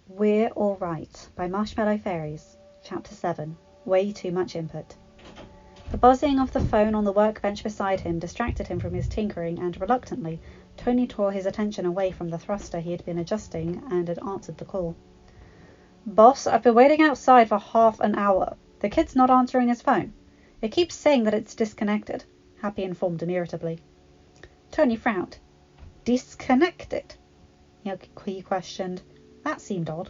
We're All Right by Marshmallow Fairies, Chapter 7, Way Too Much Input. The buzzing of the phone on the workbench beside him distracted him from his tinkering, and reluctantly, Tony tore his attention away from the thruster he had been adjusting and had answered the call. Boss, I've been waiting outside for half an hour. The kid's not answering his phone. It keeps saying that it's disconnected, Happy informed him irritably. Tony frowned. Disconnected? He questioned. That seemed odd.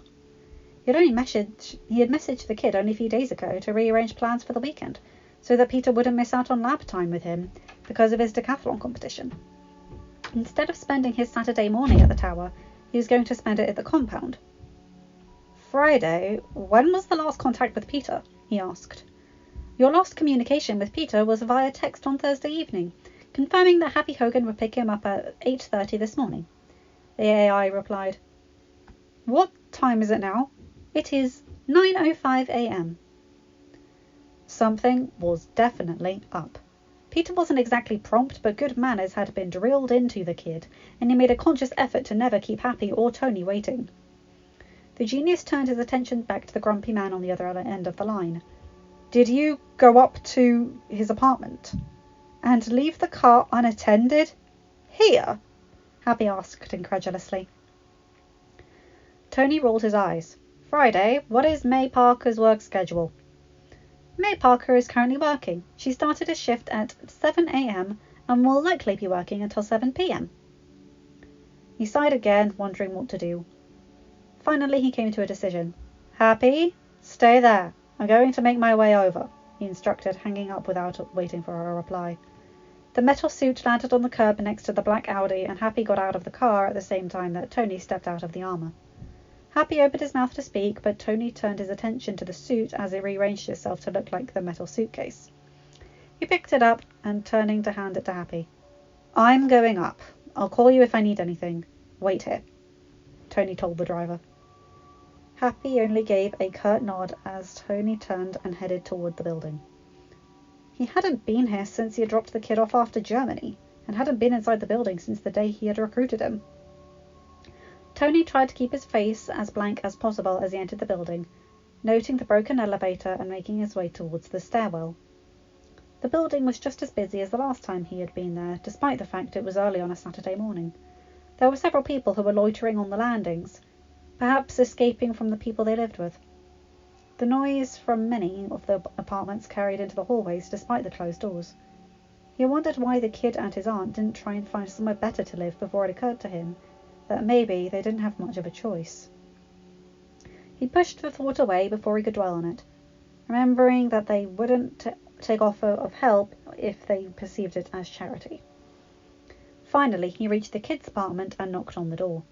He had messaged the kid only a few days ago to rearrange plans for the weekend, so that Peter wouldn't miss out on lab time with him because of his decathlon competition. Instead of spending his Saturday morning at the tower, he was going to spend it at the compound. Friday, when was the last contact with Peter? He asked. Your last communication with Peter was via text on Thursday evening, confirming that Happy Hogan would pick him up at 8:30 this morning. The AI replied. What time is it now? It is 9:05 a.m. Something was definitely up. Peter wasn't exactly prompt, but good manners had been drilled into the kid, and he made a conscious effort to never keep Happy or Tony waiting. The genius turned his attention back to the grumpy man on the other end of the line. Did you go up to his apartment and leave the car unattended? Here? Happy asked incredulously. Tony rolled his eyes. Friday, what is May Parker's work schedule? May Parker is currently working. She started a shift at 7 a.m. and will likely be working until 7 p.m. He sighed again, wondering what to do. Finally, he came to a decision. Happy? Stay there. I'm going to make my way over, he instructed, hanging up without waiting for a reply. The metal suit landed on the curb next to the black Audi, and Happy got out of the car at the same time that Tony stepped out of the armour. Happy opened his mouth to speak, but Tony turned his attention to the suit as it rearranged itself to look like the metal suitcase. He picked it up and turning to hand it to Happy. I'm going up. I'll call you if I need anything. Wait here, Tony told the driver. Happy only gave a curt nod as Tony turned and headed toward the building. He hadn't been here since he had dropped the kid off after Germany, and hadn't been inside the building since the day he had recruited him. Tony tried to keep his face as blank as possible as he entered the building, noting the broken elevator and making his way towards the stairwell. The building was just as busy as the last time he had been there, despite the fact it was early on a Saturday morning. There were several people who were loitering on the landings, perhaps escaping from the people they lived with. The noise from many of the apartments carried into the hallways despite the closed doors. He wondered why the kid and his aunt didn't try and find somewhere better to live before it occurred to him that maybe they didn't have much of a choice. He pushed the thought away before he could dwell on it, remembering that they wouldn't take offer of help if they perceived it as charity. Finally, he reached the kid's apartment and knocked on the door.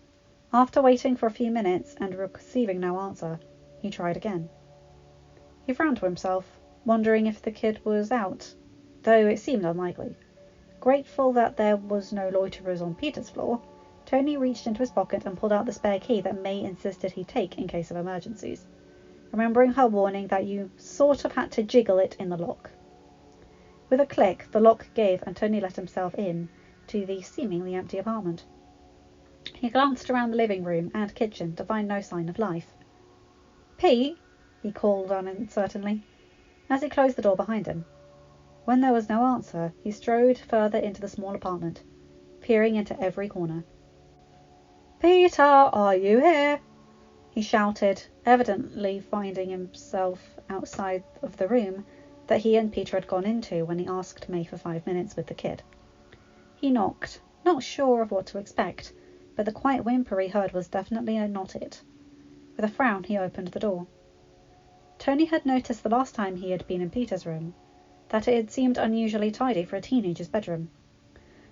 After waiting for a few minutes and receiving no answer, he tried again. He frowned to himself, wondering if the kid was out, though it seemed unlikely. Grateful that there was no loiterers on Peter's floor, Tony reached into his pocket and pulled out the spare key that May insisted he take in case of emergencies, remembering her warning that you sort of had to jiggle it in the lock. With a click, the lock gave and Tony let himself in to the seemingly empty apartment. He glanced around the living room and kitchen to find no sign of life. Pete, he called uncertainly, as he closed the door behind him. When there was no answer, he strode further into the small apartment, peering into every corner. Peter, are you here? He shouted, evidently finding himself outside of the room that he and Peter had gone into when he asked May for 5 minutes with the kid. He knocked, not sure of what to expect, but the quiet whimper he heard was definitely not it. With a frown, he opened the door. Tony had noticed the last time he had been in Peter's room that it had seemed unusually tidy for a teenager's bedroom.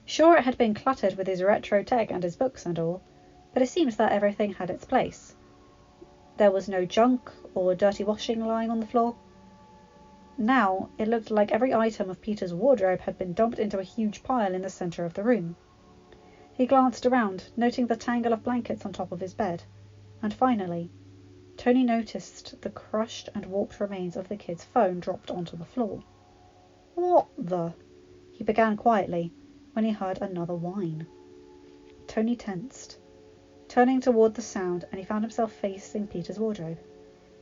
Sure, it had been cluttered with his retro tech and his books and all, but it seemed that everything had its place. There was no junk or dirty washing lying on the floor. Now, it looked like every item of Peter's wardrobe had been dumped into a huge pile in the centre of the room. He glanced around, noting the tangle of blankets on top of his bed, and finally, Tony noticed the crushed and warped remains of the kid's phone dropped onto the floor. What the? He began quietly, when he heard another whine. Tony tensed. turning toward the sound, and he found himself facing Peter's wardrobe.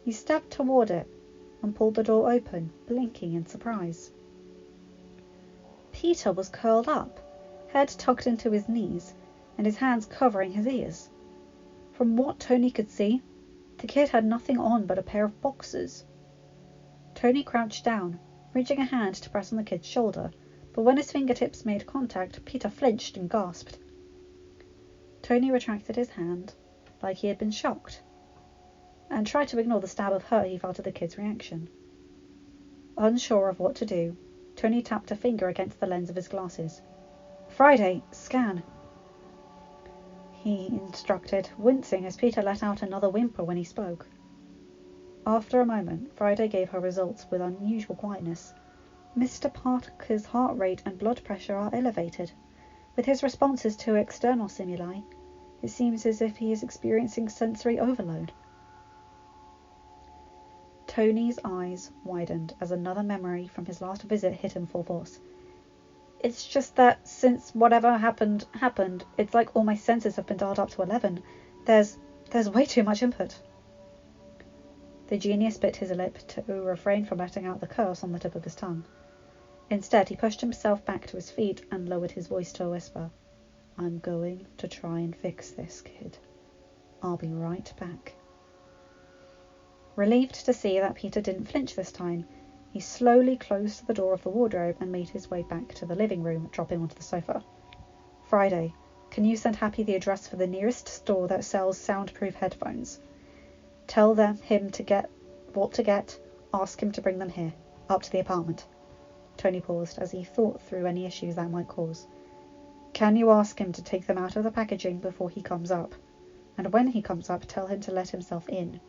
He stepped toward it and pulled the door open, blinking in surprise. Peter was curled up, head tucked into his knees, and his hands covering his ears. From what Tony could see, the kid had nothing on but a pair of boxers. Tony crouched down, reaching a hand to press on the kid's shoulder, but when his fingertips made contact, Peter flinched and gasped. Tony retracted his hand, like he had been shocked, and tried to ignore the stab of hurt he felt at the kid's reaction. Unsure of what to do, Tony tapped a finger against the lens of his glasses. "Friday, scan," he instructed, wincing as Peter let out another whimper when he spoke. After a moment, Friday gave her results with unusual quietness. "Mr. Parker's heart rate and blood pressure are elevated. With his responses to external stimuli, it seems as if he is experiencing sensory overload." Tony's eyes widened as another memory from his last visit hit him full force. "It's just that since whatever happened, it's like all my senses have been dialed up to 11. There's way too much input." The genius bit his lip to refrain from letting out the curse on the tip of his tongue. Instead, he pushed himself back to his feet and lowered his voice to a whisper. "I'm going to try and fix this, kid. I'll be right back." Relieved to see that Peter didn't flinch this time, he slowly closed the door of the wardrobe and made his way back to the living room, dropping onto the sofa. "Friday, can you send Happy the address for the nearest store that sells soundproof headphones? Tell him to get what to get, ask him to bring them here, up to the apartment." Tony paused as he thought through any issues that might cause. "Can you ask him to take them out of the packaging before he comes up? And when he comes up, tell him to let himself in.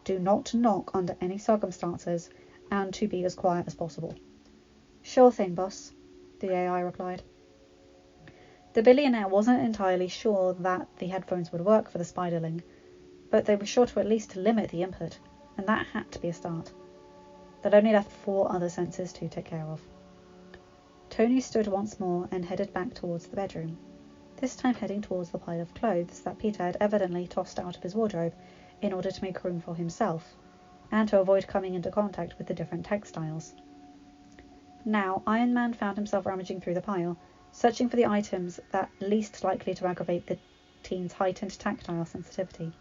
Do not knock under any circumstances, and to be as quiet as possible." "Sure thing, boss," the AI replied. The billionaire wasn't entirely sure that the headphones would work for the spiderling, but they were sure to at least limit the input, and that had to be a start. That only left 4 other senses to take care of. Tony stood once more and headed back towards the bedroom, this time heading towards the pile of clothes that Peter had evidently tossed out of his wardrobe in order to make room for himself, and to avoid coming into contact with the different textiles. Now, Iron Man found himself rummaging through the pile, searching for the items that least likely to aggravate the teen's heightened tactile sensitivity.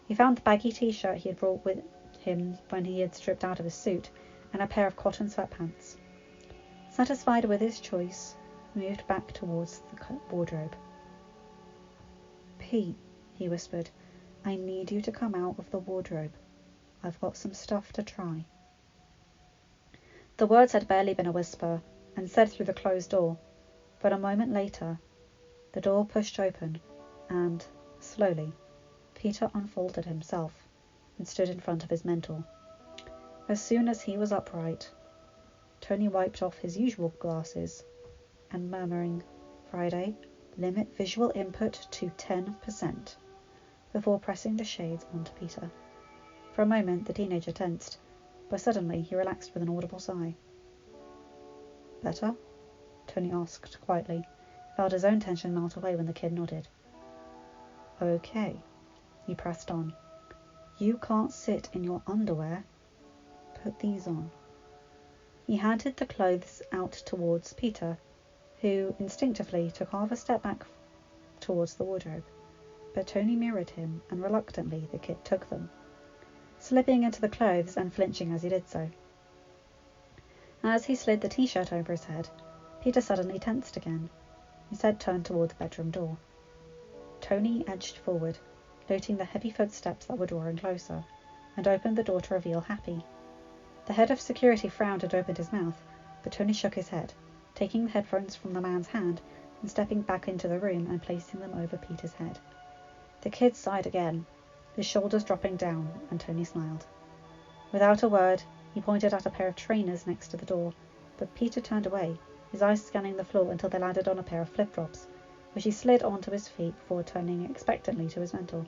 He found the baggy t-shirt he had brought with him when he had stripped out of his suit, and a pair of cotton sweatpants. Satisfied with his choice, he moved back towards the wardrobe. "Pete," he whispered, "I need you to come out of the wardrobe. I've got some stuff to try." The words had barely been a whisper, and said through the closed door, but a moment later, the door pushed open, and, slowly, Peter unfolded himself and stood in front of his mentor. As soon as he was upright, Tony wiped off his usual glasses, and murmuring, "Friday, limit visual input to 10%, before pressing the shades onto Peter. For a moment the teenager tensed, but suddenly he relaxed with an audible sigh. "Better?" Tony asked quietly, felt his own tension melt away when the kid nodded. "Okay," he pressed on. "You can't sit in your underwear. Put these on." He handed the clothes out towards Peter, who instinctively took half a step back towards the wardrobe, but Tony mirrored him, and reluctantly the kid took them, slipping into the clothes and flinching as he did so. As he slid the t-shirt over his head, Peter suddenly tensed again. His head turned toward the bedroom door. Tony edged forward, noting the heavy footsteps that were drawing closer, and opened the door to reveal Happy. The head of security frowned and opened his mouth, but Tony shook his head, taking the headphones from the man's hand and stepping back into the room and placing them over Peter's head. The kid sighed again, his shoulders dropping down, and Tony smiled. Without a word, he pointed at a pair of trainers next to the door, but Peter turned away, his eyes scanning the floor until they landed on a pair of flip-flops, which he slid onto his feet before turning expectantly to his mentor.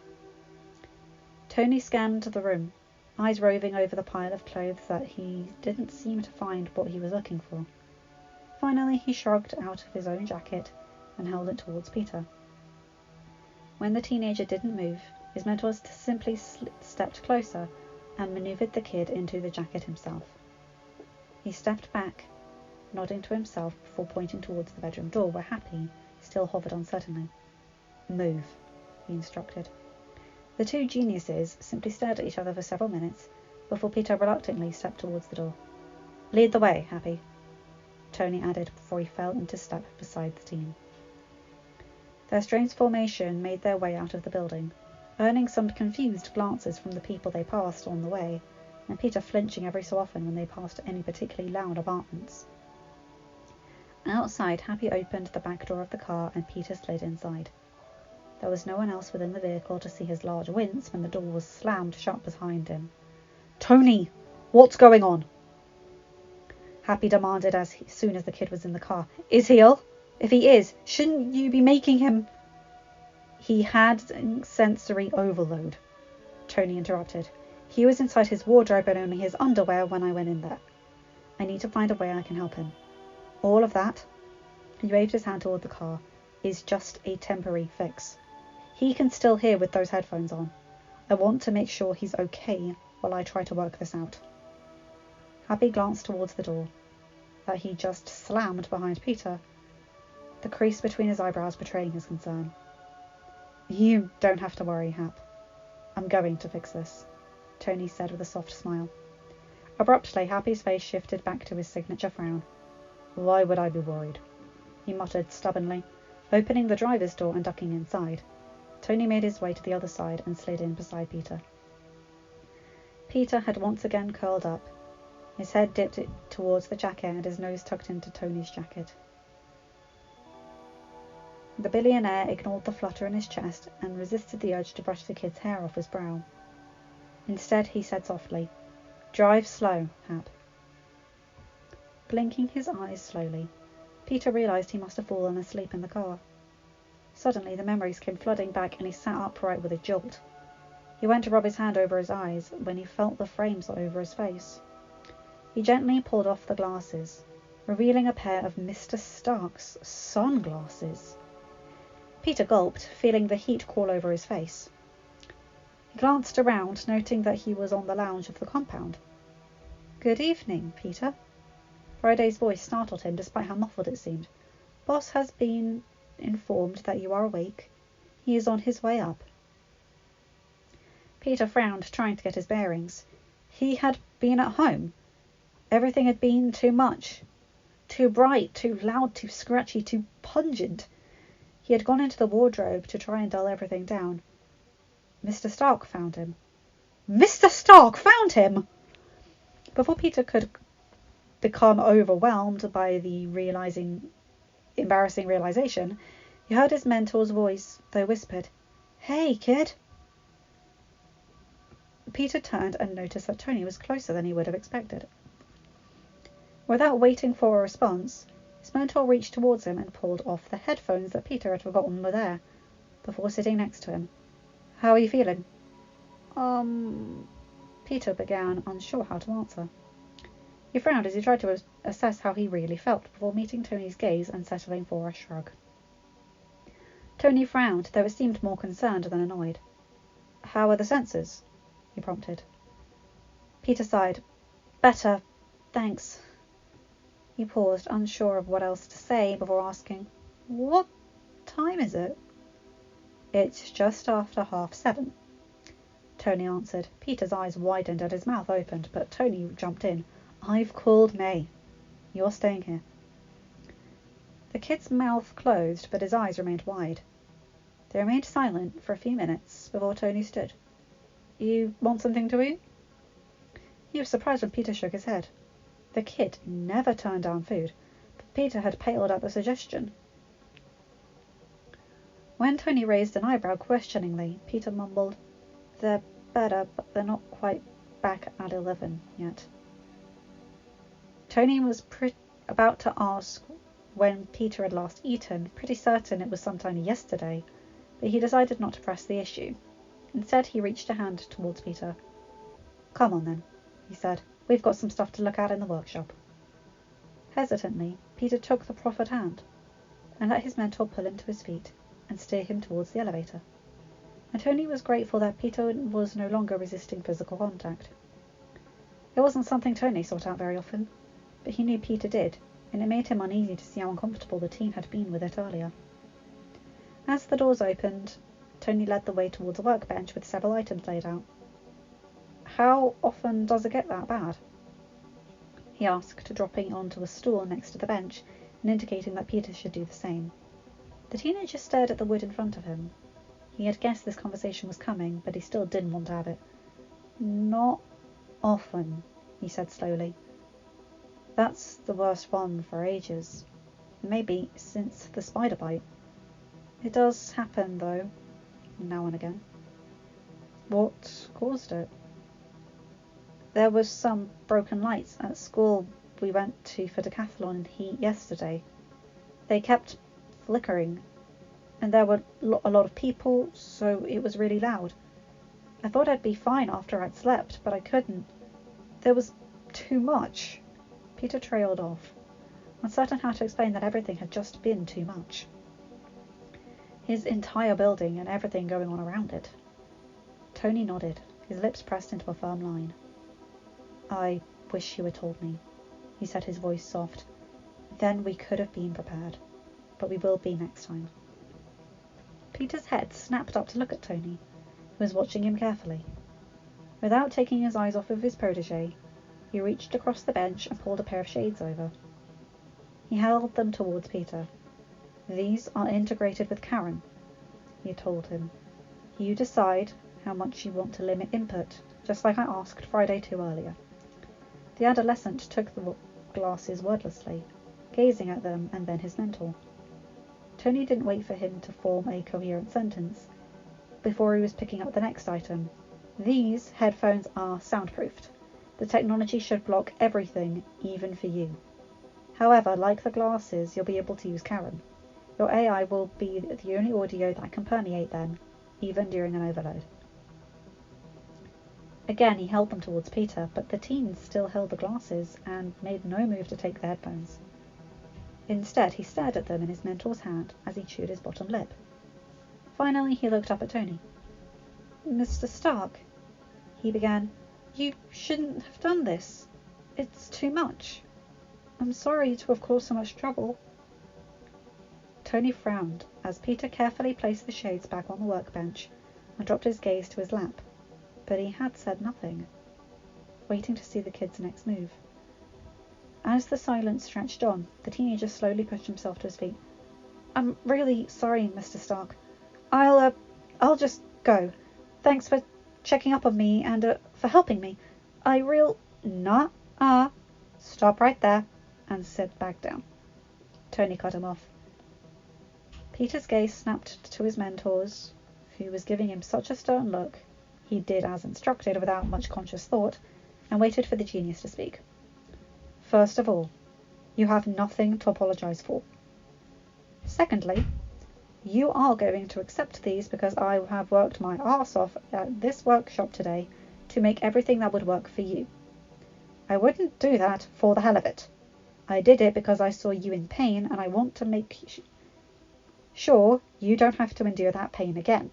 Tony scanned the room, eyes roving over the pile of clothes that he didn't seem to find what he was looking for. Finally, he shrugged out of his own jacket and held it towards Peter. When the teenager didn't move, his mentor simply stepped closer and maneuvered the kid into the jacket himself. He stepped back, nodding to himself before pointing towards the bedroom door where Happy still hovered uncertainly. "Move," he instructed. The two geniuses simply stared at each other for several minutes before Peter reluctantly stepped towards the door. "Lead the way, Happy," Tony added before he fell into step beside the team. Their strange formation made their way out of the building, earning some confused glances from the people they passed on the way, and Peter flinching every so often when they passed any particularly loud apartments. Outside, Happy opened the back door of the car and Peter slid inside. There was no one else within the vehicle to see his large wince when the door was slammed shut behind him. "Tony, what's going on?" Happy demanded as soon as the kid was in the car. "Is he ill? If he is, shouldn't you be making him—" "He had sensory overload," Tony interrupted. "He was inside his wardrobe and only his underwear when I went in there. I need to find a way I can help him. All of that," he waved his hand toward the car, "is just a temporary fix. He can still hear with those headphones on. I want to make sure he's okay while I try to work this out." Happy glanced towards the door that he just slammed behind Peter, the crease between his eyebrows betraying his concern. "You don't have to worry, Hap. I'm going to fix this," Tony said with a soft smile. Abruptly, Happy's face shifted back to his signature frown. "Why would I be worried?" he muttered stubbornly, opening the driver's door and ducking inside. Tony made his way to the other side and slid in beside Peter. Peter had once again curled up, his head dipped towards the jacket and his nose tucked into Tony's jacket. The billionaire ignored the flutter in his chest and resisted the urge to brush the kid's hair off his brow. Instead, he said softly, "Drive slow, Hap." Blinking his eyes slowly, Peter realized he must have fallen asleep in the car. Suddenly, the memories came flooding back and he sat upright with a jolt. He went to rub his hand over his eyes when he felt the frames over his face. He gently pulled off the glasses, revealing a pair of Mr. Stark's sunglasses. Peter gulped, feeling the heat crawl over his face. He glanced around, noting that he was on the lounge of the compound. "Good evening, Peter." Friday's voice startled him, despite how muffled it seemed. "Boss has been informed that you are awake. He is on his way up." Peter frowned, trying to get his bearings. He had been at home. Everything had been too much. Too bright, too loud, too scratchy, too pungent. He had gone into the wardrobe to try and dull everything down. Mr. Stark found him. Mr. Stark found him! Before Peter could become overwhelmed by the embarrassing realization, he heard his mentor's voice, though whispered, "Hey, kid." Peter turned and noticed that Tony was closer than he would have expected. Without waiting for a response, his mentor reached towards him and pulled off the headphones that Peter had forgotten were there, before sitting next to him. "How are you feeling?" Peter began, unsure how to answer. He frowned as he tried to assess how he really felt before meeting Tony's gaze and settling for a shrug. Tony frowned, though it seemed more concerned than annoyed. "How are the sensors?" he prompted. Peter sighed. "Better, thanks." He paused, unsure of what else to say, before asking, "What time is it?" "It's just after 7:30, Tony answered. Peter's eyes widened and his mouth opened, but Tony jumped in. "I've called May. You're staying here." The kid's mouth closed, but his eyes remained wide. They remained silent for a few minutes before Tony stood. "You want something to eat?" He was surprised when Peter shook his head. The kid never turned down food, but Peter had paled at the suggestion. When Tony raised an eyebrow questioningly, Peter mumbled, "They're better, but they're not quite back at 11 yet." Tony was about to ask when Peter had last eaten, pretty certain it was sometime yesterday, but he decided not to press the issue. Instead, he reached a hand towards Peter. "Come on then," he said. "We've got some stuff to look at in the workshop." Hesitantly, Peter took the proffered hand and let his mentor pull him to his feet and steer him towards the elevator. and Tony was grateful that Peter was no longer resisting physical contact. It wasn't something Tony sought out very often, but he knew Peter did, and it made him uneasy to see how uncomfortable the teen had been with it earlier. As the doors opened, Tony led the way towards a workbench with several items laid out. "How often does it get that bad?" he asked, dropping onto a stool next to the bench and indicating that Peter should do the same. The teenager stared at the wood in front of him. He had guessed this conversation was coming, but he still didn't want to have it. "Not often," he said slowly. "That's the worst one for ages. Maybe since the spider bite. It does happen, though, now and again." "What caused it?" "There was some broken lights at school we went to for decathlon and heat yesterday. They kept flickering, and there were a lot of people, so it was really loud. I thought I'd be fine after I'd slept, but I couldn't. There was too much." Peter trailed off, uncertain how to explain that everything had just been too much. His entire building and everything going on around it. Tony nodded, his lips pressed into a firm line. "I wish you had told me," he said, his voice soft. "Then we could have been prepared, but we will be next time." Peter's head snapped up to look at Tony, who was watching him carefully. Without taking his eyes off of his protege, he reached across the bench and pulled a pair of shades over. He held them towards Peter. "These are integrated with Karen," he told him. "You decide how much you want to limit input, just like I asked Friday 2 earlier." The adolescent took the glasses wordlessly, gazing at them and then his mentor. Tony didn't wait for him to form a coherent sentence before he was picking up the next item. "These headphones are soundproofed. The technology should block everything, even for you. However, like the glasses, you'll be able to use Karen. Your AI will be the only audio that can permeate them, even during an overload." Again he held them towards Peter, but the teen still held the glasses and made no move to take the headphones. Instead, he stared at them in his mentor's hand as he chewed his bottom lip. Finally, he looked up at Tony. "Mr. Stark," he began, "you shouldn't have done this. It's too much. I'm sorry to have caused so much trouble." Tony frowned as Peter carefully placed the shades back on the workbench and dropped his gaze to his lap, but he had said nothing, waiting to see the kid's next move. As the silence stretched on, the teenager slowly pushed himself to his feet. "I'm really sorry, Mr. Stark. I'll just go. Thanks for checking up on me and for helping me. Nah, stop right there and sit back down." Tony cut him off. Peter's gaze snapped to his mentor's, who was giving him such a stern look. He did as instructed without much conscious thought, and waited for the genius to speak. "First of all, you have nothing to apologize for. Secondly, you are going to accept these because I have worked my arse off at this workshop today to make everything that would work for you. I wouldn't do that for the hell of it. I did it because I saw you in pain and I want to make sure you don't have to endure that pain again.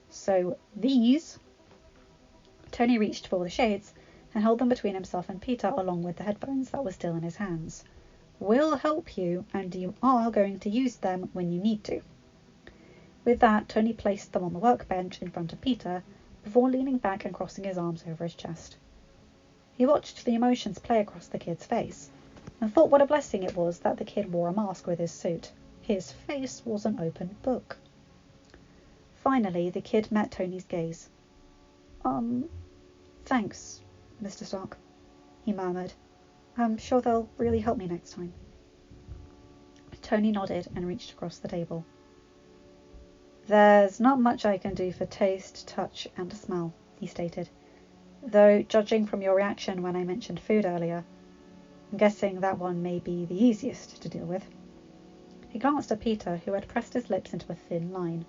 So these..." Tony reached for the shades and held them between himself and Peter along with the headphones that were still in his hands. "Will help you, and you are going to use them when you need to." With that, Tony placed them on the workbench in front of Peter before leaning back and crossing his arms over his chest. He watched the emotions play across the kid's face and thought what a blessing it was that the kid wore a mask with his suit. His face was an open book. Finally, the kid met Tony's gaze. Thanks, Mr. Stark," he murmured. "I'm sure they'll really help me next time." Tony nodded and reached across the table. "There's not much I can do for taste, touch, and smell," he stated, "though judging from your reaction when I mentioned food earlier, I'm guessing that one may be the easiest to deal with." He glanced at Peter, who had pressed his lips into a thin line,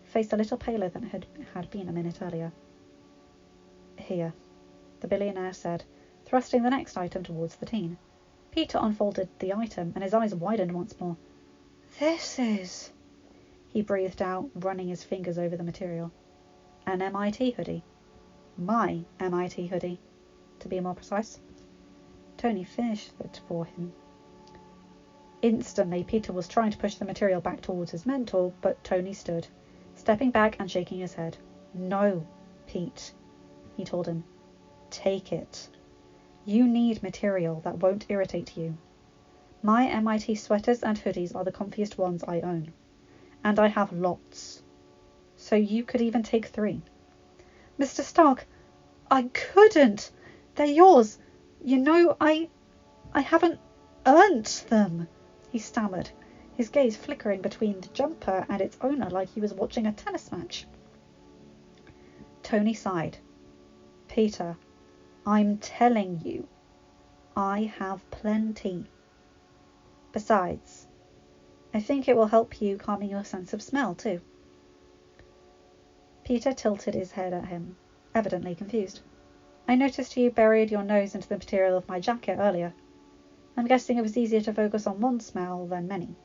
face a little paler than it had been a minute earlier. "Here," the billionaire said, thrusting the next item towards the teen. Peter unfolded the item, and his eyes widened once more. "This is..." he breathed out, running his fingers over the material. an MIT hoodie. My MIT hoodie, to be more precise. Tony finished it for him. Instantly, Peter was trying to push the material back towards his mentor, but Tony stood, stepping back and shaking his head. No, Pete, he told him. Take it. You need material that won't irritate you. My MIT sweaters and hoodies are the comfiest ones I own. And I have lots. So you could even take 3. Mr. Stark, I couldn't. They're yours. You know, I haven't earned them, he stammered, his gaze flickering between the jumper and its owner like he was watching a tennis match. Tony sighed. Peter, I'm telling you, I have plenty. Besides, I think it will help you calming your sense of smell too. Peter tilted his head at him, evidently confused. I noticed you buried your nose into the material of my jacket earlier. I'm guessing it was easier to focus on one smell than many.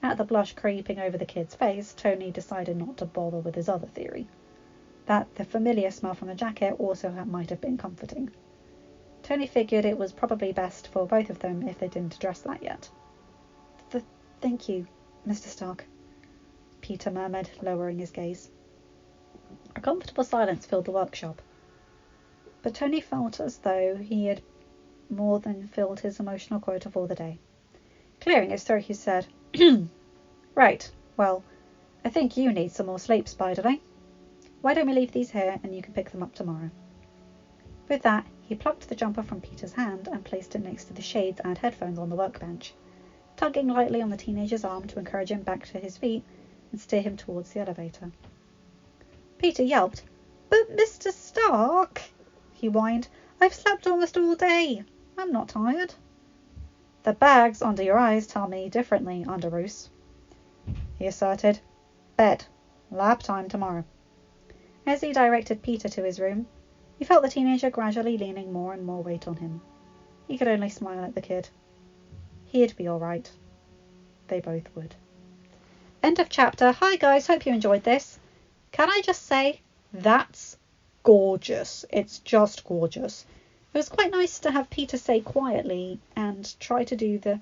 At the blush creeping over the kid's face, Tony decided not to bother with his other theory, that the familiar smell from the jacket also might have been comforting. Tony figured it was probably best for both of them if they didn't address that yet. Thank you, Mr. Stark, Peter murmured, lowering his gaze. A comfortable silence filled the workshop, but Tony felt as though he had more than filled his emotional quota for the day. Clearing his throat, he said, Right, well, I think you need some more sleep, Spider-Man. Why don't we leave these here and you can pick them up tomorrow? With that, he plucked the jumper from Peter's hand and placed it next to the shades and headphones on the workbench, tugging lightly on the teenager's arm to encourage him back to his feet and steer him towards the elevator. Peter yelped, But Mr. Stark, he whined, I've slept almost all day. I'm not tired. The bags under your eyes tell me differently, Underoos, he asserted. Bed. Lab time tomorrow. As he directed Peter to his room, he felt the teenager gradually leaning more and more weight on him. He could only smile at the kid. He'd be all right. They both would. End of chapter. Hi guys, hope you enjoyed this. Can I just say, that's gorgeous. It's just gorgeous. It was quite nice to have Peter say quietly and try to do the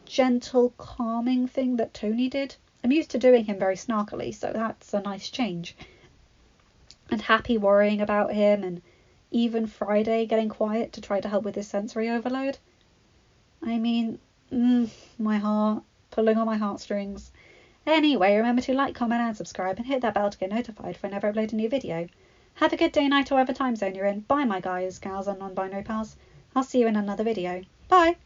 gentle, calming thing that Tony did. I'm used to doing him very snarkily, so that's a nice change. And Happy worrying about him, and even Friday getting quiet to try to help with his sensory overload. I mean, my heart, pulling on my heartstrings. Anyway, remember to like, comment and subscribe and hit that bell to get notified whenever I upload a new video. Have a good day, night, or whatever time zone you're in. Bye my guys, gals and non-binary pals. I'll see you in another video. Bye!